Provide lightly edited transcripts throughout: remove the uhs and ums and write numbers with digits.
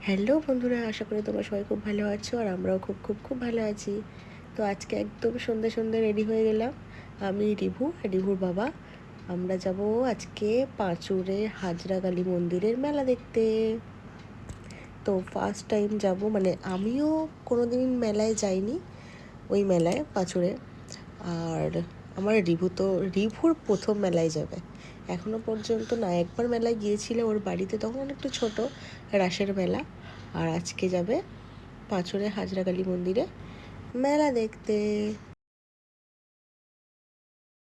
Hello বন্ধুরা, আশা করি তোমরা সবাই খুব ভালো আছো আর আমরাও খুব খুব খুব ভালো আছি। তো আজকে একদম সন্ধ্যে সন্ধ্যে রেডি হয়ে গেলাম। আমি রিভু আর রিভুর বাবা। আমরা যাব আজকে পাঁচুরে হাজরা কালী মন্দিরের মেলা দেখতে। তো ফার্স্ট টাইম যাব, মানে আমিও কোনোদিন মেলায় যাইনি, ওই মেলায় পাঁচুরে। আর আমার রিভুর প্রথম মেলায় যাবে। এখনও পর্যন্ত না, একবার মেলায় গিয়েছিল ওর বাড়িতে, তখন একটু ছোট, রাসের মেলা। আর আজকে যাবে পাঁচুরে হাজরা কালী মন্দিরে মেলা দেখতে।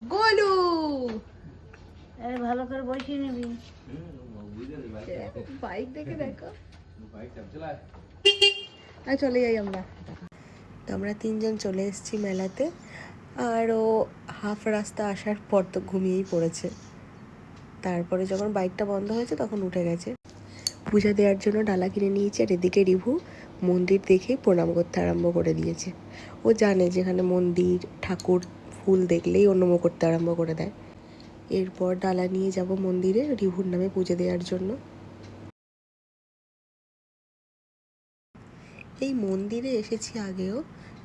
গোলু ভালো করে বসিয়ে নিবি, বাইক দেখে দেখো। চলে যাই আমরা। তো আমরা তিনজন চলে এসেছি মেলাতে। আর ও হাফ রাস্তা আসার পর তো ঘুমিয়েই পড়েছে। তারপরে যখন বাইকটা বন্ধ হয়েছে তখন উঠে গেছে। পূজা দেওয়ার জন্য ডালা কিনে নিয়েছে, আর এদিকে রিভু মন্দির দেখে প্রণাম করতে আরম্ভ করে দিয়েছে। ও জানে যেখানে মন্দির, ঠাকুর, ফুল দেখলেই ও নমো করতে আরম্ভ করে দেয়। এরপর ডালা নিয়ে যাব মন্দিরে রিভুর নামে পুজো দেওয়ার জন্য। এই মন্দিরে এসেছি আগেও,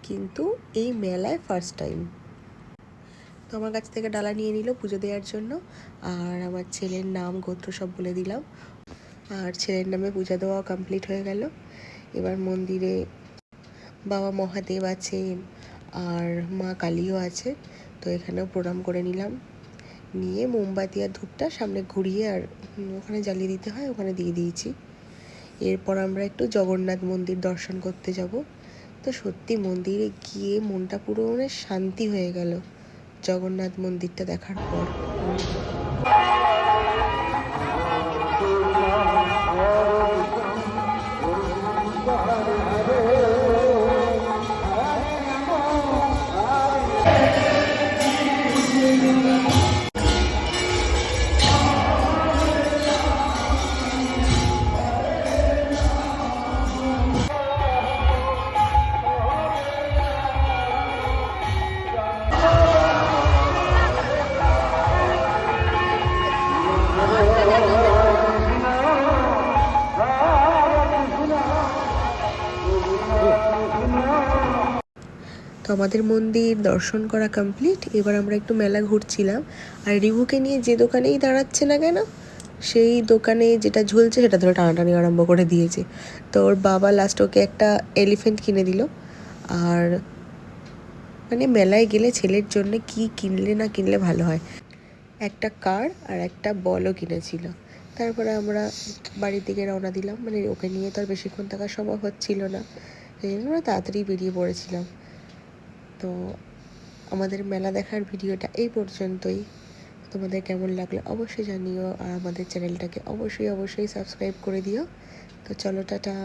কিন্তু এই মেলায় ফার্স্ট টাইম। তো আমার কাছ থেকে ডালা নিয়ে নিল পুজো দেওয়ার জন্য, আর আমার ছেলের নাম গোত্র সব বলে দিলাম। আর ছেলের নামে পূজা দেওয়া কমপ্লিট হয়ে গেল। এবার মন্দিরে বাবা মহাদেব আছে আর মা কালীও আছে, তো এখানেও প্রণাম করে নিলাম। নিয়ে মোমবাতি আর ধূপটা সামনে ঘুরিয়ে আর ওখানে জ্বালিয়ে দিতে হয়, ওখানে দিয়ে দিয়েছি। এরপর আমরা একটু জগন্নাথ মন্দির দর্শন করতে যাব। তো সত্যি মন্দিরে গিয়ে মনটা পুরো মানে শান্তি হয়ে গেল জগন্নাথ মন্দিরটা দেখার পর। তো আমাদের মন্দির দর্শন করা কমপ্লিট। এবার আমরা একটু মেলা ঘুরছিলাম, আর রিভুকে নিয়ে যে দোকানেই দাঁড়াচ্ছে না কেন, সেই দোকানে যেটা ঝুলছে সেটা ধরে টানাটানি আরম্ভ করে দিয়েছে। তো ওর বাবা লাস্ট ওকে একটা এলিফ্যান্ট কিনে দিল। আর মানে মেলায় গেলে ছেলের জন্য কি কিনলে না কিনলে ভালো হয়, একটা কার আর একটা বলও কিনেছিল। তারপরে আমরা বাড়ির দিকে রওনা দিলাম, মানে ওকে নিয়ে তো আর বেশিক্ষণ থাকা সম্ভব হচ্ছিল না, সেই জন্য আমরা তাড়াতাড়ি বেরিয়ে পড়েছিলাম। তো আমাদের মেলা দেখার ভিডিওটা এই পর্যন্তই। তোমাদের কেমন লাগলো অবশ্যই জানিও, আর আমাদের চ্যানেলটাকে অবশ্যই অবশ্যই সাবস্ক্রাইব করে দিও। তো চলো, টাটা।